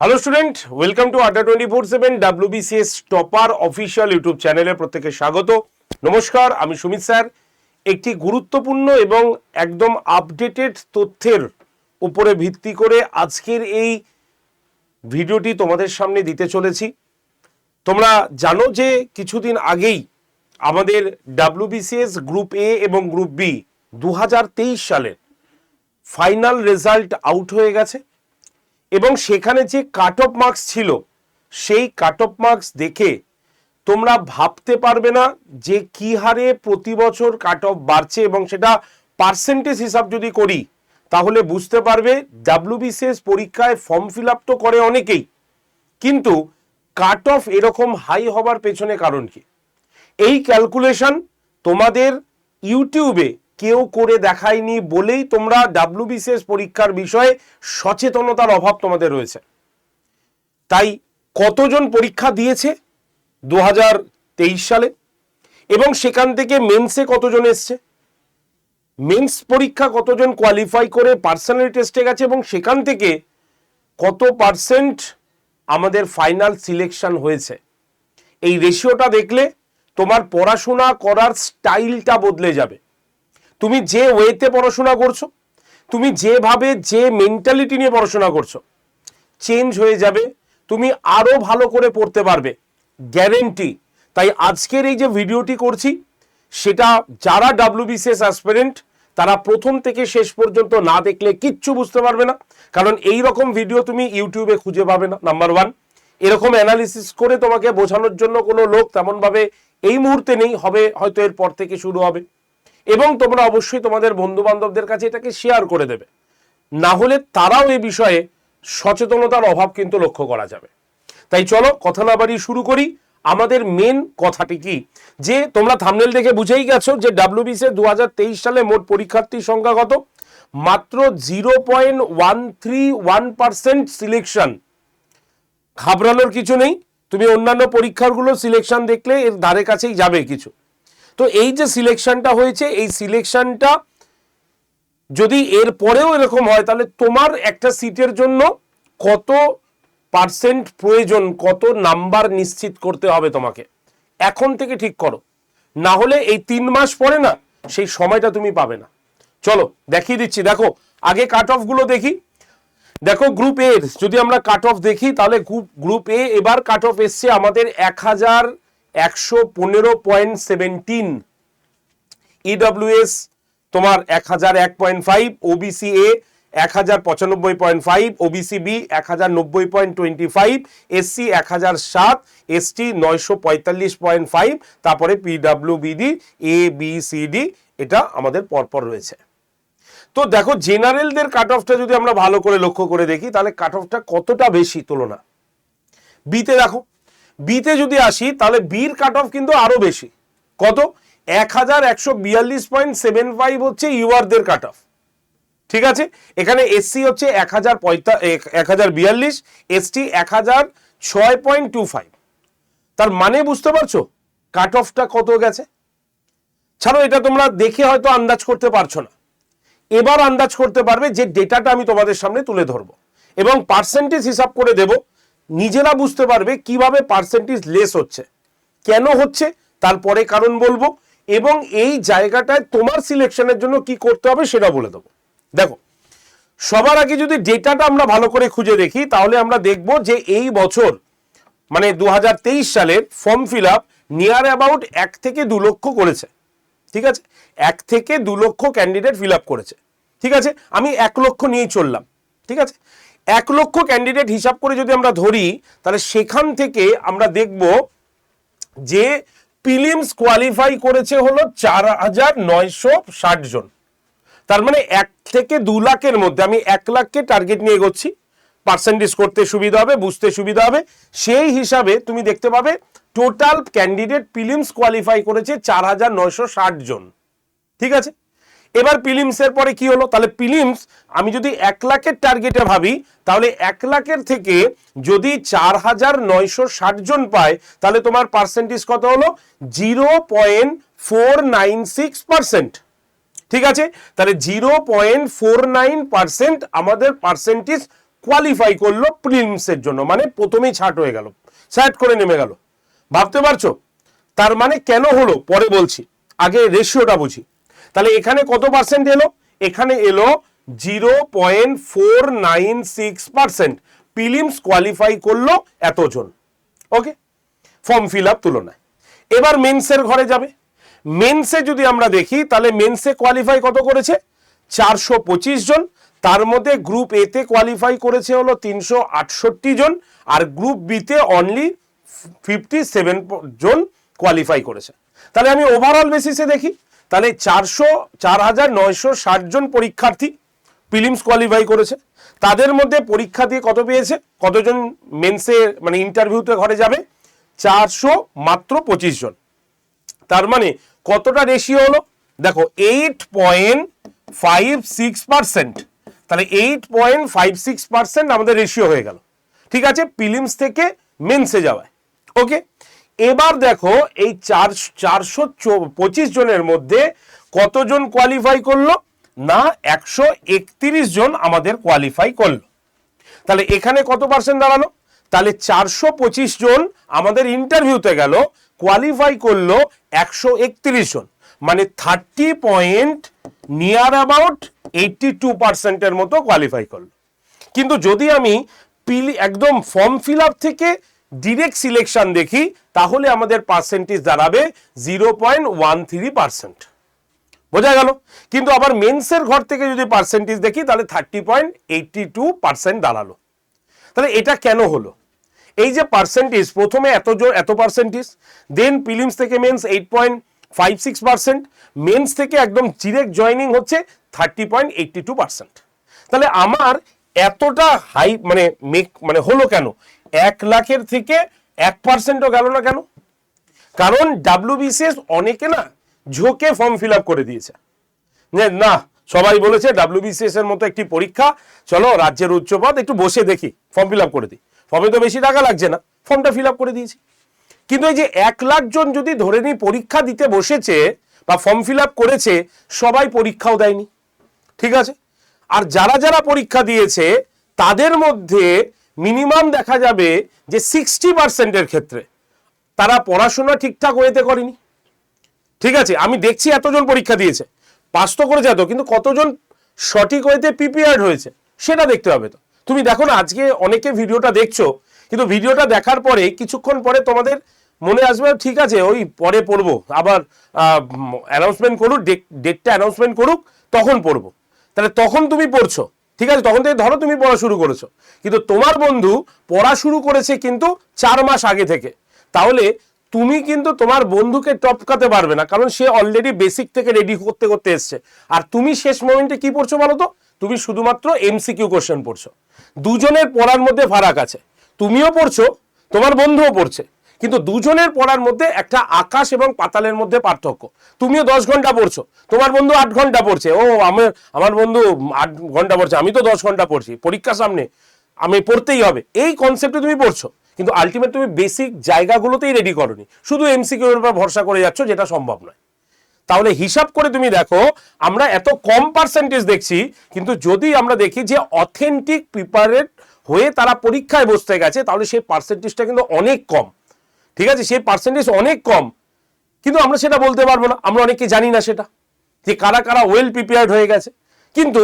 Hello student, welcome to আড্ডা 24/7 WBCS topper official YouTube চ্যানেলে প্রত্যেকে স্বাগত। নমস্কার, আমি সুমিত স্যার। একটি গুরুত্বপূর্ণ এবং একদম আপডেটেড তথ্যের উপরে ভিত্তি করে আজকের এই ভিডিওটি তোমাদের সামনে দিতে চলেছি। তোমরা জানো যে কিছুদিন আগেই আমাদের WBCS গ্রুপ এ এবং গ্রুপ বি 2023 সালের ফাইনাল রেজাল্ট আউট হয়ে গেছে এবং সেখানে যে কাট অফ মার্কস ছিল সেই কাট অফ মার্কস দেখে তোমরা ভাবতে পারবে না যে কি হারে প্রতি বছর কাট অফ বাড়ছে, এবং সেটা পার্সেন্টেজ হিসাব যদি করি তাহলে বুঝতে পারবে WBCS পরীক্ষায় ফর্ম ফিল আপ তো করে অনেকেই, কিন্তু কাট অফ এরকম হাই হবার পেছনে কারণ কি? এই ক্যালকুলেশন তোমাদের ইউটিউবে কেউ করে দেখায়নি বলেই তোমরা WBCS পরীক্ষার বিষয়ে সচেতনতার অভাব তোমাদের রয়েছে। তাই কতজন পরীক্ষা দিয়েছে 2023 সালে এবং সেখান থেকে মেন্সে কতজন এসছে, মেন্স পরীক্ষা কতজন কোয়ালিফাই করে পার্সোনাল টেস্টে গেছে এবং সেখান থেকে কত পার্সেন্ট আমাদের ফাইনাল সিলেকশন হয়েছে, এই রেশিওটা দেখলে তোমার পড়াশোনা করার স্টাইলটা বদলে যাবে। তুমি যে ওয়েতে পড়াশোনা করছো, তুমি যেভাবে যে মেন্টালিটি নিয়ে পড়াশোনা করছো, চেঞ্জ হয়ে যাবে। তুমি আরো ভালো করে পড়তে পারবে, গ্যারেন্টি। তাই আজকের এই যে ভিডিওটি করছি সেটা যারা WBCS অ্যাসপিরেন্ট তারা প্রথম থেকে শেষ পর্যন্ত না দেখলে কিচ্ছু বুঝতে পারবে না, কারণ এই রকম ভিডিও তুমি ইউটিউবে খুঁজে পাবে না। নাম্বার ওয়ান, এরকম অ্যানালিসিস করে তোমাকে বোঝানোর জন্য কোনো লোক তেমনভাবে এই মুহূর্তে নেই, হবে হয়তো এরপর থেকে শুরু হবে। এবং তোমরা অবশ্যই তোমাদের বন্ধু বান্ধবদের কাছে এটাকে শেয়ার করে দেবে, না হলে তারাও এই বিষয়ে সচেতনতার অভাব কিন্তু লক্ষ্য করা যাবে। তাই চলো কথা না বাড়িয়ে শুরু করি। আমাদের মেন কথাটি কি, যে তোমরা থাম্বনেল দেখে বুঝেই গেছো যে WBCS 2023 সালে মোট পরীক্ষার্থীর সংখ্যা কত? মাত্র 0.131% সিলেকশন। ঘাবড়ানোর কিছু নেই, তুমি অন্যান্য পরীক্ষাগুলো সিলেকশন দেখলে এর ধারে কাছেই যাবে কিছু। তো এই যে সিলেকশনটা হয়েছে, এই সিলেকশনটা যদি এর পরেও এরকম হয় তাহলে তোমার একটা সিটের জন্য কত পার্সেন্ট প্রয়োজন, কত নাম্বার নিশ্চিত করতে হবে তোমাকে, এখন থেকে ঠিক করো, না হলে এই 3 মাস পরে না সেই সময়টা তুমি পাবে না। চলো দেখিয়ে দিচ্ছি। দেখো আগে কাট অফ গুলো দেখি। দেখো গ্রুপ এ যদি আমরা কাট অফ দেখি তাহলে গ্রুপ এ এবার কাট অফ এসছে আমাদের 1115.17, EWS তোমার 1001.5, OBC A 1095.5, OBC B 1090.25, SC 1007, ST 945.5, তারপরে PWBD ABCD এটা আমাদের পরপর রয়েছে। তো দেখো জেনারেলদের কাট অফটা যদি আমরা ভালো করে লক্ষ্য করে দেখি তাহলে কাট অফটা কতটা বেশি তুলনা বিতে। দেখো বিতে যদি আসি তাহলে বির কাট অফ কিন্তু আরো বেশি। কত? 1142.75 হচ্ছে ইউআরদের কাট অফ। ঠিক আছে, এখানে এসসি হচ্ছে 1042, এসটি 1006.25। তার মানে বুঝতে পারছো কাট অফটা কত গেছে? ছাড়ো এটা তোমরা দেখে হয়তো আন্দাজ করতে পারছো না, এবার আন্দাজ করতে পারবে যে ডেটাটা আমি তোমাদের সামনে তুলে ধরবো এবং পার্সেন্টেজ হিসাব করে দেব, নিজেরা বুঝতে পারবে কিভাবে পার্সেন্টেজ লেস হচ্ছে, কেন হচ্ছে, তারপরে কারণ বলবো, এবং এই জায়গাটায় তোমার সিলেকশনের জন্য কি করতে হবে সেটা বলে দেবো। দেখো সবার আগে যদি ডেটাটা আমরা ভালো করে খুঁজে দেখি তাহলে আমরা দেখব যে এই বছর মানে 2023 সালের form fill up near about 1 থেকে 2 লক্ষ করেছে। ঠিক আছে, 1 থেকে 2 লক্ষ ক্যান্ডিডেট ফিল আপ করেছে। ঠিক আছে, আমি 1 লক্ষ নিয়েই চললাম। ঠিক আছে, 1 লক্ষ ক্যান্ডিডেট হিসাব করে যদি আমরা ধরি তাহলে সেখান থেকে আমরা দেখব যে প্রিলিমস কোয়ালিফাই করেছে হলো 4960 জন। তার মানে 1 থেকে 2 লাখের মধ্যে আমি 1 লাখকে টার্গেট নিয়ে এগোচ্ছি, পার্সেন্টেজ করতে সুবিধা হবে, বুঝতে সুবিধা হবে। সেই হিসাবে তুমি দেখতে পাবে টোটাল ক্যান্ডিডেট প্রিলিমস কোয়ালিফাই করেছে 4960 জন। ঠিক আছে, এবার প্রিলিমসের পরে কি হলো? তাহলে প্রিলিমস আমি যদি 1 লাখের টার্গেটে ভাবি তাহলে 1 লাখের থেকে যদি 4960 জন পায় তাহলে তোমার পার্সেন্টেজ কত হলো? 0.496%। ঠিক আছে, তাহলে 0.49% আমাদের পার্সেন্টেজ কোয়ালিফাই করলো প্রিলিমসের জন্য, মানে প্রথমেই ছাট হয়ে গেল, স্যাট করে নেমে গেল। ভাবতে পারছো তার মানে কেন হলো, পরে বলছি, আগে রেশিওটা বুঝি। তাহলে এখানে কত পার্সেন্ট এলো, এখানে এলো 0.496%। প্রিলিমস কোয়ালিফাই করলো এতজন, ওকে, ফর্ম ফিল আপ তুলনায়। এবার মেন্সের ঘরে যাবে। মেন্সে যদি আমরা দেখি তাহলে মেন্সে কোয়ালিফাই কত করেছে, 425 জন। তার মধ্যে গ্রুপ এ তে কোয়ালিফাই করেছে হলো 368 জন, আর গ্রুপ বি তে অনলি 57 জন কোয়ালিফাই করেছে। তাহলে আমি ওভারঅল বেসিসে দেখি, তাহলে 4,960 জন পরীক্ষার্থী প্রিলিমস কোয়ালিফাই করেছে। তাদের মধ্যে পরীক্ষা দিয়ে কত পেয়েছে, কতজন মেন্সে মানে ইন্টারভিউতে ঘরে যাবে, 425 জন। তার মানে কতটা রেশিও হলো দেখো, 8.56%। তাহলে 8.56% আমাদের রেশিও হয়ে গেল, ঠিক আছে, প্রিলিমস থেকে মেন্সে যাওয়ায়, ওকে। এবার দেখো এই 425 জনের মধ্যে কতজন কোয়ালিফাই করলো না, 131 জন আমাদের কোয়ালিফাই করলো। তাহলে এখানে কত পার্সেন্ট দাঁড়ালো, তাহলে 425 জন আমাদের ইন্টারভিউতে গেল, কোয়ালিফাই করলো 131 জন, মানে 82% মতো কোয়ালিফাই করলো। কিন্তু যদি আমি একদম ফর্ম ফিল আপ থেকে ডিরেক্ট সিলেকশন দেখি তাহলে আমাদের পার্সেন্টেজ দাঁড়াবে 0.13%, বোঝা গেল। কিন্তু আবার মেন্সের ঘর থেকে যদি পার্সেন্টেজ দেখি তাহলে 30.82% দাঁড়ালো। তাহলে এটা কেন হলো, এই যে পার্সেন্টেজ প্রথমে এত পার্সেন্টেজ, দেন প্রিলিমস থেকে মেন্স 8.56%, মেন্স থেকে একদম ডিরেক্ট জয়েনিং হচ্ছে 30.82%। তাহলে আমার এতটা হাই মানে হলো কেন, 1 লাখের থেকে 1%ও গেল না কেন? কারণ WBCS অনেকে না ঝোঁকে ফর্ম ফিল আপ করে দিয়েছে, না সবাই বলেছে WBCS এর মতো একটি পরীক্ষা, চলো রাজ্যের উচ্চপদ একটু বসে দেখি, ফর্ম ফিল আপ করে দিই, ফর্মে তো বেশি টাকা লাগছে না, ফর্মটা ফিল আপ করে দিয়েছি। কিন্তু এই যে 1 লাখ জন যদি ধরে নিই পরীক্ষা দিতে বসেছে বা ফর্ম ফিল আপ করেছে, সবাই পরীক্ষাও দেয়নি, ঠিক আছে। আর যারা যারা পরীক্ষা দিয়েছে তাদের মধ্যে মিনিমাম দেখা যাবে যে 60%-এর ক্ষেত্রে তারা পড়াশোনা ঠিকঠাক ওয়েতে করেনি, ঠিক আছে। আমি দেখছি এতজন পরীক্ষা দিয়েছে, পাস তো করেছে এত, কিন্তু কতজন সঠিক ওয়েতে প্রিপেয়ার্ড হয়েছে সেটা দেখতে হবে। তো তুমি দেখো না, আজকে অনেকে ভিডিওটা দেখছো, কিন্তু ভিডিওটা দেখার পরে কিছুক্ষণ পরে তোমাদের মনে আসবে ঠিক আছে ওই পরে পড়বো, আবার অ্যানাউন্সমেন্ট করুক, ডেটটা অ্যানাউন্সমেন্ট করুক, তখন পড়বো। তাহলে তখন তুমি পড়ছো, ঠিক আছে, তখন থেকে ধরো তুমি পড়া শুরু করেছো, কিন্তু তোমার বন্ধু পড়া শুরু করেছে কিন্তু 4 মাস আগে থেকে, তাহলে তুমি কিন্তু তোমার বন্ধুকে টপকাতে পারবে না, কারণ সে অলরেডি বেসিক থেকে রেডি করতে করতে এসছে। আর তুমি শেষ মোমেন্টে কি পড়ছো বলো তো, তুমি শুধুমাত্র MCQ কোশ্চেন পড়ছো। দুজনের পড়ার মধ্যে ফারাক আছে, তুমিও পড়ছো, তোমার বন্ধুও পড়ছে, কিন্তু দুজনের পড়ার মধ্যে একটা আকাশ এবং পাতালের মধ্যে পার্থক্য। তুমিও 10 ঘন্টা পড়ছো, তোমার বন্ধু 8 ঘন্টা পড়ছে, ও আমার বন্ধু 8 ঘন্টা পড়ছে, আমি তো 10 ঘন্টা পড়ছি, পরীক্ষার সামনে আমি পড়তেই হবে, এই কনসেপ্টে তুমি পড়ছো, কিন্তু আলটিমেট তুমি বেসিক জায়গাগুলোতেই রেডি করোনি, শুধু MCQ এর উপর ভরসা করে যাচ্ছ, যেটা সম্ভব নয়। তাহলে হিসাব করে তুমি দেখো, আমরা এত কম পার্সেন্টেজ দেখছি, কিন্তু যদি আমরা দেখি যে অথেন্টিক প্রিপারেড হয়ে তারা পরীক্ষায় বসতে গেছে, তাহলে সেই পার্সেন্টেজটা কিন্তু অনেক কম, ঠিক আছে, সেই পার্সেন্টেজ অনেক কম। কিন্তু আমরা সেটা বলতে পারবো না, আমরা অনেকে জানি না সেটা, যে কারা কারা ওয়েল প্রিপেয়ার্ড হয়ে গেছে। কিন্তু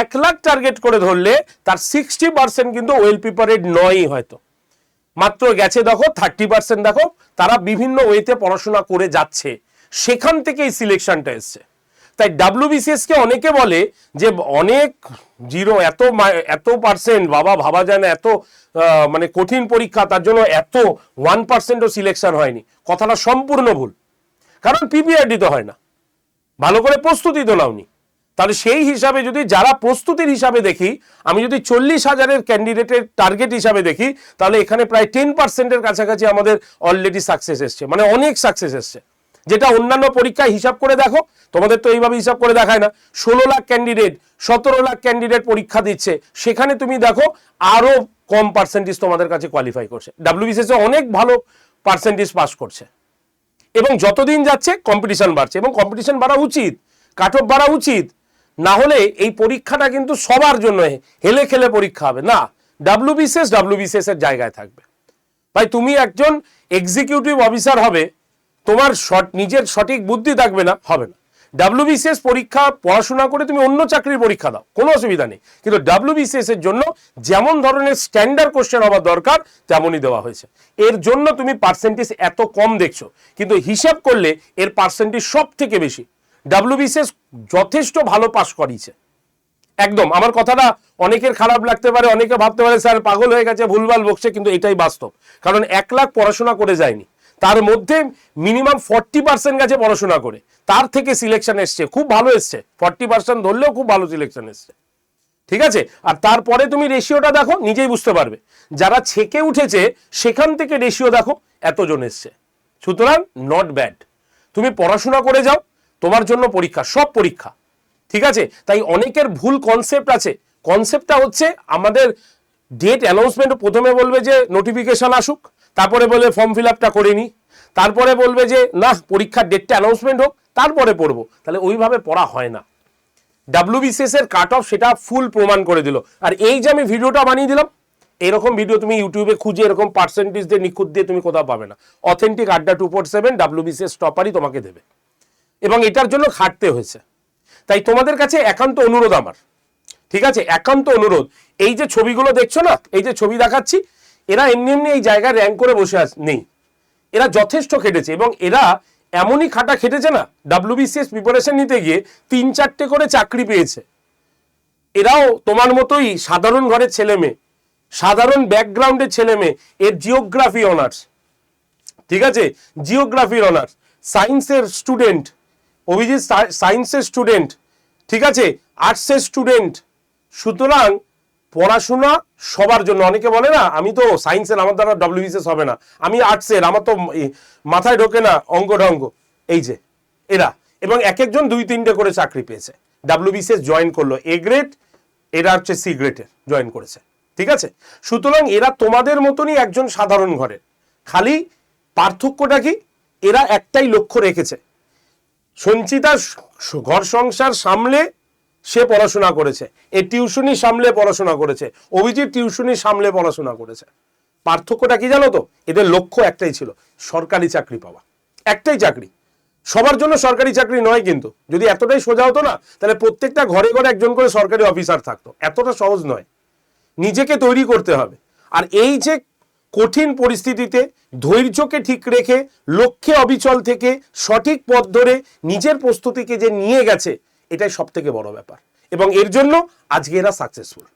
1 লাখ টার্গেট করে ধরলে তার 60% কিন্তু ওয়েল প্রিপেয়ার্ড নয়ই, হয়তো মাত্র গেছে দেখো 30%, দেখো তারা বিভিন্ন ওয়েতে পড়াশোনা করে যাচ্ছে, সেখান থেকেই সিলেকশনটা এসছে। তাই WBCS কে অনেকে বলে যে অনেক এত পার্সেন্ট, বাবা ভাবা যায় না, এত মানে কঠিন পরীক্ষা, তার জন্য এত 1%ও সিলেকশন হয়নি। কথাটা সম্পূর্ণ ভুল, কারণ প্রিপেয়ার্ডই তো হয় না, ভালো করে প্রস্তুতি তো নাওনি। তাহলে সেই হিসাবে যদি যারা প্রস্তুতির হিসাবে দেখি, আমি যদি 40,000-এর ক্যান্ডিডেটের টার্গেট হিসাবে দেখি, তাহলে এখানে প্রায় 10%-এর কাছাকাছি আমাদের অলরেডি সাকসেস এসছে, মানে অনেক সাকসেস এসছে। যেটা অন্যান্য পরীক্ষায় হিসাব করে দেখো, তোমাদের তো এইভাবে হিসাব করে দেখায় না, 16 লাখ ক্যান্ডিডেট 17 লাখ ক্যান্ডিডেট পরীক্ষা দিচ্ছে, সেখানে তুমি দেখো আরো কম পার্সেন্টেজ তোমাদের কাছে কোয়ালিফাই করছে। WBCS অনেক ভালো পার্সেন্টেজ পাস করছে, এবং যতদিন যাচ্ছে কম্পিটিশন বাড়ছে, এবং কম্পিটিশন বাড়া উচিত, কাট অফ বাড়া উচিত, না হলে এই পরীক্ষাটা কিন্তু সবার জন্য হেলে খেলে পরীক্ষা হবে না। ডাব্লিউবিসিএস এর জায়গায় থাকবে। ভাই তুমি একজন এক্সিকিউটিভ অফিসার হবে, তোমার নিজের সঠিক বুদ্ধি থাকবে না, হবে না। ডাব্লিউবিসিএস পরীক্ষা পড়াশোনা করে তুমি অন্য চাকরির পরীক্ষা দাও, কোনো অসুবিধা নেই, কিন্তু ডাব্লিউবিসিএস এর জন্য যেমন ধরনের স্ট্যান্ডার্ড কোশ্চেন হওয়ার দরকার তেমনই দেওয়া হয়েছে। এর জন্য তুমি পার্সেন্টেজ এত কম দেখছো, কিন্তু হিসাব করলে এর পার্সেন্টেজ সব থেকে বেশি। ডাব্লিউবিসিএস যথেষ্ট ভালো পাস করিয়েছে একদম। আমার কথাটা অনেকের খারাপ লাগতে পারে, অনেকে ভাবতে পারে স্যার পাগল হয়ে গেছে, ভুলভাল বকছে, কিন্তু এটাই বাস্তব। কারণ 1 লাখ পড়াশোনা করে যায়নি, তার মধ্যে মিনিমাম 40% গেছে পড়াশোনা করে, তার থেকে সিলেকশন এসছে, খুব ভালো এসছে, 40% ধরলেও খুব ভালো সিলেকশন এসছে, ঠিক আছে। আর তারপরে তুমি রেশিওটা দেখো, নিজেই বুঝতে পারবে, যারা ছেকে উঠেছে সেখান থেকে রেশিও দেখো এতজন এসছে। সুতরাং নট ব্যাড, তুমি পড়াশোনা করে যাও, তোমার জন্য পরীক্ষা, সব পরীক্ষা, ঠিক আছে। তাই অনেকের ভুল কনসেপ্ট আছে। কনসেপ্টটা হচ্ছে আমাদের ডেট অ্যানাউন্সমেন্ট, প্রথমে বলবে যে নোটিফিকেশন আসুক, তারপরে বলবে ফর্ম ফিল আপটা করে নি, তারপরে বলবে যে না পরীক্ষার ডেটটা অ্যানাউন্সমেন্ট হোক তারপরে পড়বো। তাহলে ওইভাবে পড়া হয় না। ডাব্লিউবিসিএস এর কাট অফ সেটা ফুল প্রমাণ করে দিল। আর এই যে আমি ভিডিওটা বানিয়ে দিলাম, এরকম ভিডিও তুমি ইউটিউবে খুঁজে এরকম পার্সেন্টেজ দিয়ে নিখুঁত দিয়ে তুমি কোথাও পাবে না। অথেন্টিক আড্ডা 247 ডাব্লিউবিসিএস টপারই তোমাকে দেবে, এবং এটার জন্য খাটতে হয়েছে। তাই তোমাদের কাছে একান্ত অনুরোধ আমার, ঠিক আছে, একান্ত অনুরোধ, এই যে ছবিগুলো দেখছো না, এই যে ছবি দেখাচ্ছি, এরা এমনি এমনি এই জায়গায় র্যাঙ্ক করে বসে নেই, এরা যথেষ্ট খেটেছে। এবং এরা এমনই খাটা খেটেছে না, ডাব্লিউবিসিএস প্রিপারেশন নিতে গিয়ে 3-4টে করে চাকরি পেয়েছে। এরাও তোমার মতোই সাধারণ ঘরের ছেলে মেয়ে, সাধারণ ব্যাকগ্রাউন্ডের ছেলে মেয়ে। এর জিওগ্রাফি অনার্স, ঠিক আছে, জিওগ্রাফির অনার্স, সায়েন্সের স্টুডেন্ট, অভিজিৎ সায়েন্সের স্টুডেন্ট, ঠিক আছে, আর্টসের স্টুডেন্ট। সুতরাং পড়াশোনা সবার জন্য। অনেকে বলে না আমি তো সায়েন্সের, আমার দ্বারা ডাব্লিউবিসিএস হবে না, আমি আর্টসের, আমার তো মাথায় ঢোকে না অঙ্ক ঢঙ্গ। এই যে এরা, এবং এক একজন 2-3টে করে চাকরি পেয়েছে, ডাব্লিউবিসিএস জয়েন করলো, এ গ্রেড, এরা হচ্ছে সি গ্রেডের জয়েন করেছে, ঠিক আছে। সুতরাং এরা তোমাদের মতনই একজন সাধারণ ঘরের, খালি পার্থক্যটা কি, এরা একটাই লক্ষ্য রেখেছে, সঞ্চিতা ঘর সংসার সামলে সে পড়াশোনা করেছে, এ টিউশনি সামলে পড়াশোনা করেছে, অভিজিৎ টিউশনি সামলে পড়াশোনা করেছে। পার্থক্যটা কি জানো তো, এদের লক্ষ্য একটাই ছিল, সরকারি চাকরি পাওয়া, একটাই চাকরি। সবার জন্য সরকারি চাকরি নয়, কিন্তু যদি এতটাই সোজা হতো না, তাহলে প্রত্যেকটা ঘরে ঘরে একজন করে সরকারি অফিসার থাকতো। এতটা সহজ নয়, নিজেকে তৈরি করতে হবে। আর এই যে কঠিন পরিস্থিতিতে ধৈর্যকে ঠিক রেখে লক্ষ্যে অবিচল থেকে সঠিক পথ ধরে নিজের প্রস্তুতিকে যে নিয়ে গেছে, এটাই সব থেকে বড় ব্যাপার। এবং এর জন্য আজকে এরা সাকসেসফুল।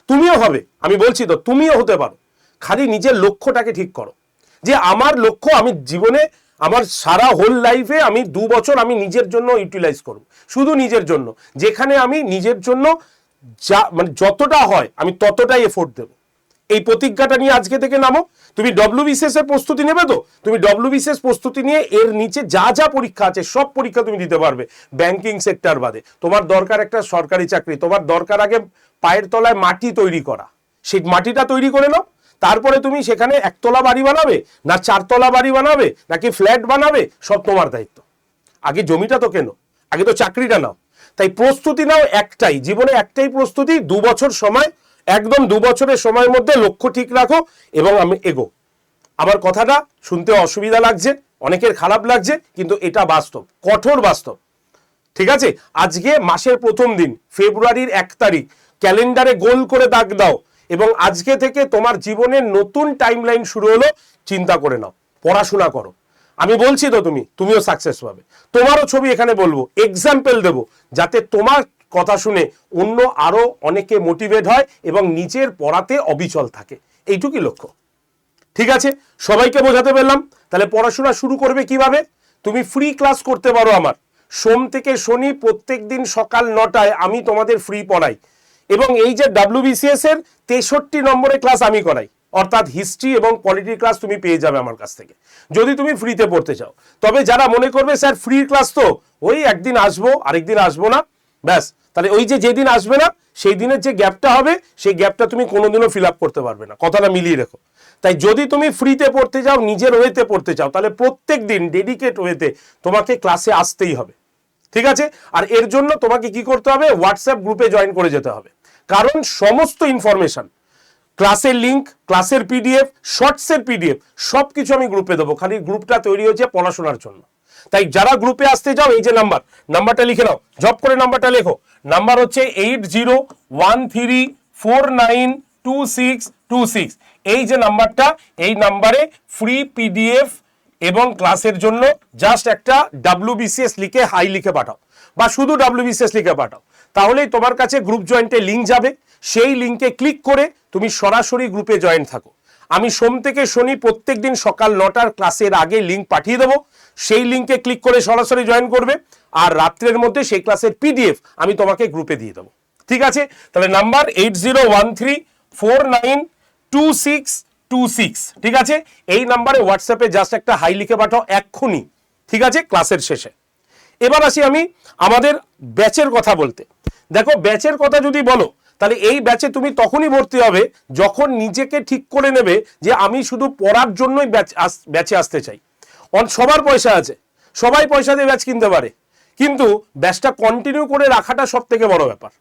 তুমিও হবে, আমি বলছি তো, তুমিও হতে পারো। খালি নিজের লক্ষ্যটাকে ঠিক করো, যে আমার লক্ষ্য, আমি জীবনে আমার সারা হোল লাইফে আমি 2 বছর আমি নিজের জন্য ইউটিলাইজ করব, শুধু নিজের জন্য। যেখানে আমি নিজের জন্য যা মানে যতটা হয় আমি ততটাই এফোর্ট দেব। এই প্রতিজ্ঞাটা নিয়ে আজকে থেকে নামো। তুমি ডাব্লিউবিসিএস এর প্রস্তুতি নেবে তো, তুমি ডাব্লিউবিসিএস প্রস্তুতি নিয়ে এর নিচে যা যা পরীক্ষা আছে সব পরীক্ষা তুমি দিতে পারবে, ব্যাংকিং সেক্টর বাদে। তোমার দরকার একটা সরকারি চাকরি, তোমার দরকার আগে পায়ের তলায় মাটি তৈরি করা, সেই মাটিটা তৈরি করে নাও। তারপরে তুমি সেখানে 1 তলা বাড়ি বানাবে না 4 তলা বাড়ি বানাবে নাকি ফ্ল্যাট বানাবে, সব তোমার দায়িত্ব। আগে জমিটা তো কেনো, আগে তো চাকরিটা নাও। তাই প্রস্তুতি নাও একটাই, জীবনে একটাই প্রস্তুতি, 2 বছর সময়, একদম 2 বছরের সময়ের মধ্যে লক্ষ্য ঠিক রাখো এবং আমি এগো। আমার কথাটা শুনতে অসুবিধা লাগছে, অনেকের খারাপ লাগছে, কিন্তু এটা বাস্তব, কঠোর বাস্তব, ঠিক আছে। আজকে মাসের প্রথম দিন, ফেব্রুয়ারির 1 তারিখ, ক্যালেন্ডারে গোল করে দাগ দাও, এবং আজকে থেকে তোমার জীবনের নতুন টাইমলাইন শুরু হলো। চিন্তা করে নাও, পড়াশোনা করো। আমি বলছি তো, তুমিও সাকসেস পাবে। তোমারও ছবি এখানে বলবো, এক্সাম্পল দেবো, যাতে তোমার কথা শুনে অন্য আরো অনেকে মোটিভেট হয় এবং নিজের পড়াতে অবিচল থাকে। এইটুকুই লক্ষ্য, ঠিক আছে। সবাইকে বোঝাতে পারলাম। তাহলে পড়াশোনা শুরু করবে কিভাবে? তুমি ফ্রি ক্লাস করতে পারো আমার, সোম থেকে শনি প্রত্যেক দিন সকাল 9টায় আমি তোমাদের ফ্রি পড়াই। এবং এই যে ডাব্লিউবিসিএস এর 63 নম্বরের ক্লাস আমি করাই, অর্থাৎ হিস্ট্রি এবং পলিটি ক্লাস তুমি পেয়ে যাবে আমার কাছ থেকে, যদি তুমি ফ্রিতে পড়তে চাও। তবে যারা মনে করবে স্যার ফ্রি ক্লাস তো ওই একদিন আসবো আরেকদিন আসবো না, ব্যাস, তাহলে ওই যে যেদিন আসবে না সেই দিনের যে গ্যাপটা হবে, সেই গ্যাপটা তুমি কোনোদিনও ফিল আপ করতে পারবে না, কথাটা মিলিয়ে রেখো। তাই যদি তুমি ফ্রিতে পড়তে চাও, নিজের ওয়েতে পড়তে চাও, তাহলে প্রত্যেক দিন ডেডিকেট ওয়েতে তোমাকে ক্লাসে আসতেই হবে, ঠিক আছে। আর এর জন্য তোমাকে কি করতে হবে? হোয়াটসঅ্যাপ গ্রুপে জয়েন করে যেতে হবে। কারণ সমস্ত ইনফরমেশন ক্লাসের লিঙ্ক, ক্লাসের পিডিএফ, শর্টসের পিডিএফ সব কিছু আমি গ্রুপে দেবো। খালি গ্রুপটা তৈরি হয়েছে পড়াশোনার জন্য। তাই যারা গ্রুপে আসতে চাও, এই যে নাম্বারটা লিখে নাও, জব করে নাম্বারটা লেখো। নাম্বার হচ্ছে 8013492626। এই যে নাম্বারটা, এই নাম্বারে ফ্রি পিডিএফ এবং ক্লাসের জন্য জাস্ট একটা WBCS লিখে হাই লিখে পাঠাও, বা শুধু WBCS লিখে পাঠাও, তাহলেই তোমার কাছে গ্রুপ জয়েন্টে লিঙ্ক যাবে। সেই লিঙ্কে ক্লিক করে তুমি সরাসরি গ্রুপে জয়েন থাকো। আমি সোম থেকে শনি প্রত্যেক দিন সকাল 9টার ক্লাসের আগে লিঙ্ক পাঠিয়ে দেবো। সেই লিঙ্কে ক্লিক করে সরাসরি জয়েন করবে, আর রাত্রের মধ্যে সেই ক্লাসের পিডিএফ আমি তোমাকে গ্রুপে দিয়ে দেবো। ঠিক আছে? তাহলে নাম্বার 8013492626। ঠিক আছে? এই নাম্বারে হোয়াটসঅ্যাপে জাস্ট একটা হাই লিখে পাঠাও এক্ষুনি। ঠিক আছে? ক্লাসের শেষে এবার আসি আমি আমাদের ব্যাচের কথা বলতে। দেখো, ব্যাচের কথা যদি বলো, তাহলে এই ব্যাচে তুমি তখনই ভর্তি হবে যখন নিজেকে ঠিক করে নেবে যে আমি শুধু পড়ার জন্যই ব্যাচে আসতে চাই। সবার পয়সা আছে, সবাই পয়সা দিয়ে ব্যাচ কিনতে পারে, কিন্তু ব্যাচটা কন্টিনিউ করে রাখাটা সব থেকে বড় ব্যাপার।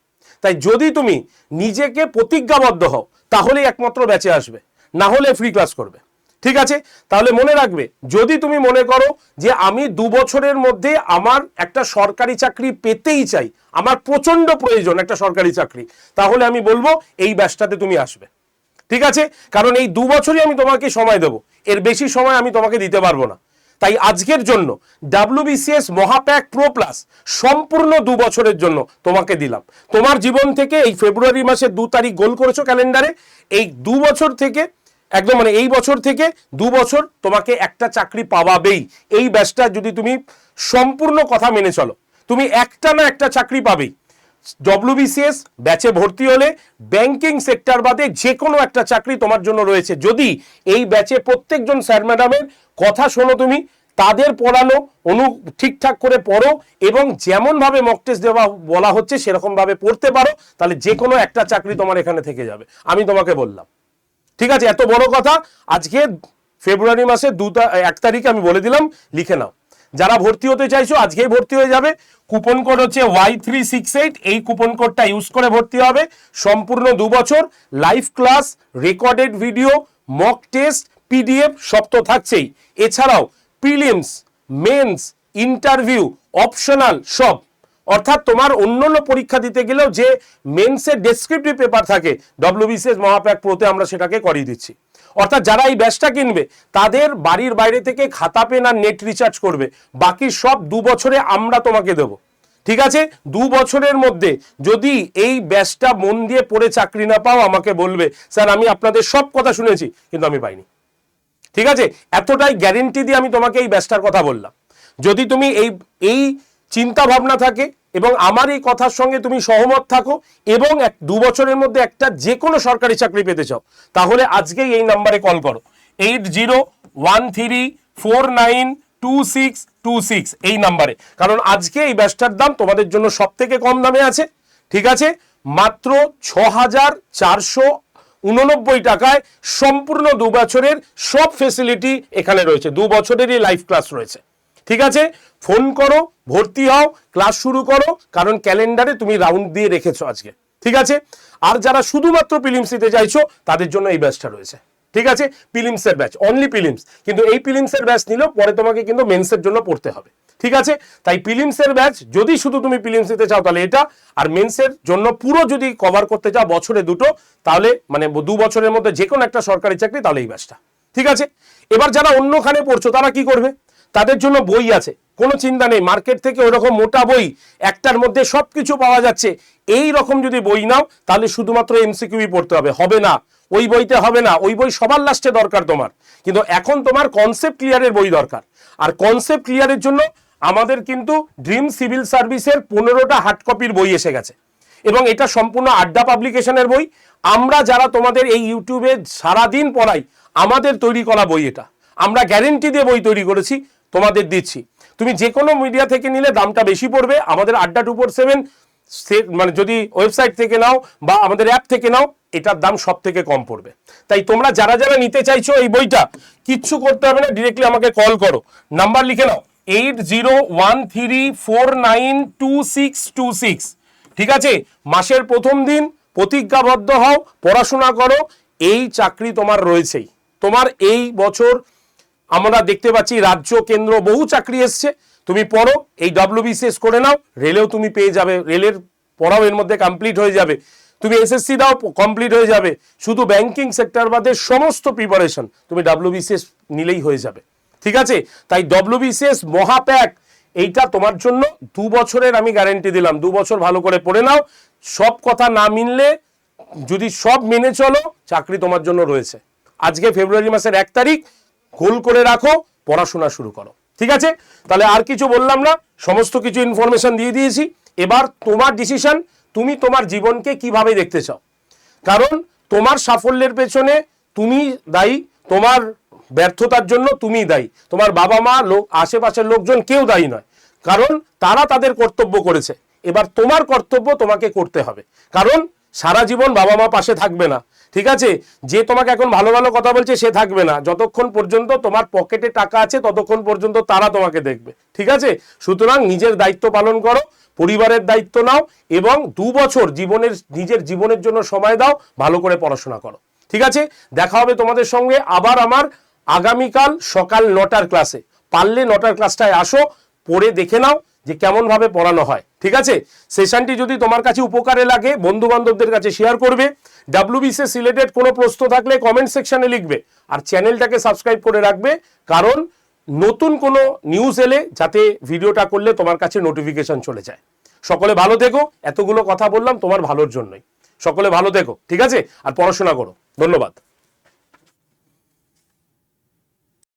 তাই যদি তুমি নিজেকে প্রতিজ্ঞাবদ্ধ হও, তাহলেই একমাত্র ব্যাচে আসবে, না হলে ফ্রি ক্লাস করবে। ঠিক আছে? তাহলে মনে রাখবে, যদি তুমি মনে করো যে আমি 2 বছরের মধ্যে আমার একটা সরকারি চাকরি পেতেই চাই, আমার প্রচন্ড প্রয়োজন একটা সরকারি চাকরি, তাহলে আমি বলবো এই ব্যাচটাতে তুমি আসবে। ঠিক আছে? কারণ এই 2 বছরই আমি তোমাকে সময় দেবো, এর বেশি সময় আমি তোমাকে দিতে পারবো না। তাই আজকের জন্য WBCS মহাপ্যাক প্রো প্লাস সম্পূর্ণ 2 বছরের জন্য তোমাকে দিলাম। তোমার জীবন থেকে এই ফেব্রুয়ারি মাসের 2 তারিখ গোল করেছো ক্যালেন্ডারে, এই 2 বছর থেকে একদম এই বছর থেকে 2 বছর তোমাকে একটা চাকরি পাওয়াবেই। এই ব্যাচটা যদি তুমি সম্পূর্ণ কথা মেনে চলো, তুমি একটা না একটা চাকরি পাবেই। WBCS ব্যাচে ভর্তি হলে ব্যাংকিং সেক্টর বাদে যে কোনো একটা চাকরি তোমার জন্য রয়েছে, যদি এই ব্যাচে প্রত্যেকজন স্যার ম্যাডামের কথা শোনো, তুমি তাদের পড়ানো ঠিকঠাক করে পড়ো, এবং যেমনভাবে মক টেস্ট দেওয়া বলা হচ্ছে সেরকমভাবে পড়তে পারো, তাহলে যে কোনো একটা চাকরি তোমার এখানে থেকে যাবে, আমি তোমাকে বললাম। ঠিক আছে? এত বড় কথা আজকে ফেব্রুয়ারি মাসে 1 তারিখে আমি বলে দিলাম, লিখে নাও। যারা ভর্তি হতে চাইছো আজকেই ভর্তি হয়ে যাবে। কুপন কোড হচ্ছে Y368, এই কুপন কোডটা ইউজ করে ভর্তি হবে। সম্পূর্ণ 2 বছর live class, recorded video, mock test, PDF সব তো থাকছেই। এছাড়াও প্রিলিমস, মেন্স, ইন্টারভিউ, অপশনাল সব, অর্থাৎ তোমার অন্যান্য পরীক্ষা দিতে গেলেও যে মেন্সের ডেসক্রিপটিভ পেপার থাকে, WBCS মহাপ্যাক প্রোতে আমরা সেটাকে করিয়ে দিচ্ছি। অর্থাৎ যারা এই ব্যাচটা কিনবে তাদের বাড়ির বাইরে থেকে খাতা পেন আর নেট রিচার্জ করবে, বাকি সব 2 বছরে আমরা তোমাকে দেব। ঠিক আছে? 2 বছরের মধ্যে যদি এই ব্যাচটা মন দিয়ে পড়ে চাকরি না পাও, আমাকে বলবে স্যার আমি আপনাদের সব কথা শুনেছি কিন্তু আমি পাইনি। ঠিক আছে? এতটাই গ্যারেন্টি দিয়ে আমি তোমাকে এই ব্যাচটার কথা বললাম। যদি তুমি এই চিন্তা ভাবনা থাকে এবং আমার এই কথার সঙ্গে তুমি সহমত থাকো, এবং 2 বছরের মধ্যে একটা যে কোনো সরকারি চাকরি পেতে চাও, তাহলে আজকেই এই নাম্বারে কল করো, 8013492626 এই নাম্বারে। কারণ আজকে এই ব্যাচটার দাম তোমাদের জন্য সব থেকে কম দামে আছে। ঠিক আছে? মাত্র 6489 টাকায় সম্পূর্ণ 2 বছরের সব ফেসিলিটি এখানে রয়েছে, 2 বছরেরই লাইভ ক্লাস রয়েছে। ঠিক আছে? ফোন করো, ভর্তি হও, ক্লাস শুরু করো, কারণ ক্যালেন্ডারে তুমি রাউন্ড দিয়ে রেখেছো আজকে। ঠিক আছে? আর যারা শুধুমাত্র প্রিলিমস দিতে চাইছো তাদের জন্য এই ব্যাচটা রয়েছে। ঠিক আছে? প্রিলিমসের ব্যাচ, অনলি প্রিলিমস, কিন্তু এই প্রিলিমসের ব্যাচ নিলেও পরে তোমাকে কিন্তু মেন্সের জন্য পড়তে হবে। ঠিক আছে? তাই প্রিলিমসের ব্যাচ যদি শুধু তুমি প্রিলিমস দিতে চাও তাহলে এটা, আর মেন্সের জন্য পুরো যদি কভার করতে চাও বছরে 2টো, তাহলে 2 বছরের মধ্যে যে কোনো একটা সরকারি চাকরি, তাহলে এই ব্যাচটা। ঠিক আছে? এবার যারা অন্যখানে পড়ছো তারা কি করবে? তাদের জন্য বই আছে, কোনো চিন্তা নেই। মার্কেট থেকে ওরকম মোটা বই একটার মধ্যে সবকিছু পাওয়া যাচ্ছে, এই রকম যদি বই নাও তাহলে শুধুমাত্র MCQই পড়তে হবে, হবে না ওই বইতে, হবে না ওই বই সবার লাস্টে দরকার তোমার। কিন্তু এখন তোমার কনসেপ্ট ক্লিয়ারের বই দরকার, আর কনসেপ্ট ক্লিয়ারের জন্য আমাদের কিন্তু ড্রিম সিভিল সার্ভিসের 15টা হার্ড কপির বই এসে গেছে, এবং এটা সম্পূর্ণ আড্ডা পাবলিকেশনের বই। আমরা যারা তোমাদের এই ইউটিউবে সারাদিন পড়াই, আমাদের তৈরি করা বই এটা, আমরা গ্যারেন্টি দিয়ে বই তৈরি করেছি, তোমাদের দিচ্ছি। তুমি যে কোনো মিডিয়া থেকে নিলে দামটা বেশি পড়বে, আমাদের আড্ডা 247 মানে যদি ওয়েবসাইট থেকে নাও বা আমাদের অ্যাপ থেকে নাও, এটার দাম সব থেকে কম পড়বে। তাই তোমরা যারা যারা নিতে চাইছো এই বইটা, কিচ্ছু করতে হবে না, ডিরেক্টলি আমাকে কল করো, নাম্বার লিখে নাও 8013492626। ঠিক আছে? মাসের প্রথম দিন প্রতিজ্ঞাবদ্ধ হও, পড়াশোনা করো, এই চাকরি তোমার রয়েছেই। তোমার এই বছর আমরা দেখতে পাচ্ছি রাজ্য কেন্দ্র বহু চাকরি এসছে, তুমি পড়ো, এই WBCS করে নাও, রেলেও তুমি পেয়ে যাবে, রেলের পড়াও এর মধ্যে কমপ্লিট হয়ে যাবে, তুমি SSC দাও কমপ্লিট হয়ে যাবে, শুধু ব্যাংকিং সেক্টর বাদে সমস্ত প্রিপারেশন তুমি WBCS নিলেই হয়ে যাবে। ঠিক আছে, তাই WBCS মহাপ্যাক এইটা তোমার জন্য 2 বছরের আমি গ্যারেন্টি দিলাম। 2 বছর ভালো করে পড়ে নাও, সব কথা না মিললে যদি সব মেনে চলো চাকরি তোমার জন্য রয়েছে। আজকে ফেব্রুয়ারি মাসের 1 তারিখ, গোল করে রাখো, পড়াশোনা শুরু করো। ঠিক আছে, তাহলে আর কিছু বললাম না, সমস্ত কিছু ইনফরমেশন দিয়ে দিয়েছি। এবার তোমার ডিসিশন, তুমি তোমার জীবনকে কিভাবে দেখতে চাও। কারণ তোমার সাফল্যের পেছনে তুমি দায়ী, তোমার ব্যর্থতার জন্য তুমি দায়ী, তোমার বাবা মা, আশেপাশের লোকজন কেউ দায়ী নয়, কারণ তারা তাদের কর্তব্য করেছে। এবার তোমার কর্তব্য তোমাকে করতে হবে, কারণ সারা জীবন বাবা মা পাশে থাকবে না। ঠিক আছে, যে তোমাকে এখন ভালো ভালো কথা বলছে সে থাকবে না, যতক্ষণ পর্যন্ত তোমার পকেটে টাকা আছে ততক্ষণ পর্যন্ত তারা তোমাকে দেখবে। ঠিক আছে, সুতরাং নিজের দায়িত্ব পালন করো, পরিবারের দায়িত্ব নাও এবং 2 বছর নিজের জীবনের জন্য সময় দাও, ভালো করে পড়াশোনা করো। ঠিক আছে, দেখা হবে তোমাদের সঙ্গে আবার আমার আগামীকাল সকাল 9টার ক্লাসে। পারলে 9টার ক্লাসটায় আসো, পড়ে দেখে নাও যে কেমন ভাবে পড়ানো হয়। ঠিক আছে, সেশনটি যদি তোমার কাছে উপকারে লাগে বন্ধু বান্ধবদের কাছে শেয়ার করবে। WBCS রিলেটেড কোনো প্রশ্ন থাকলে কমেন্ট সেকশনে লিখবে, আর চ্যানেলটাকে সাবস্ক্রাইব করে রাখবে, কারণ নতুন কোনো নিউজ এলে যাতে ভিডিওটা করলে তোমার কাছে নোটিফিকেশন চলে যায়। সকলে ভালো থেকো, এতগুলো কথা বললাম তোমার ভালোর জন্যই। সকলে ভালো থেকো, ঠিক আছে, আর পড়াশোনা করো। ধন্যবাদ।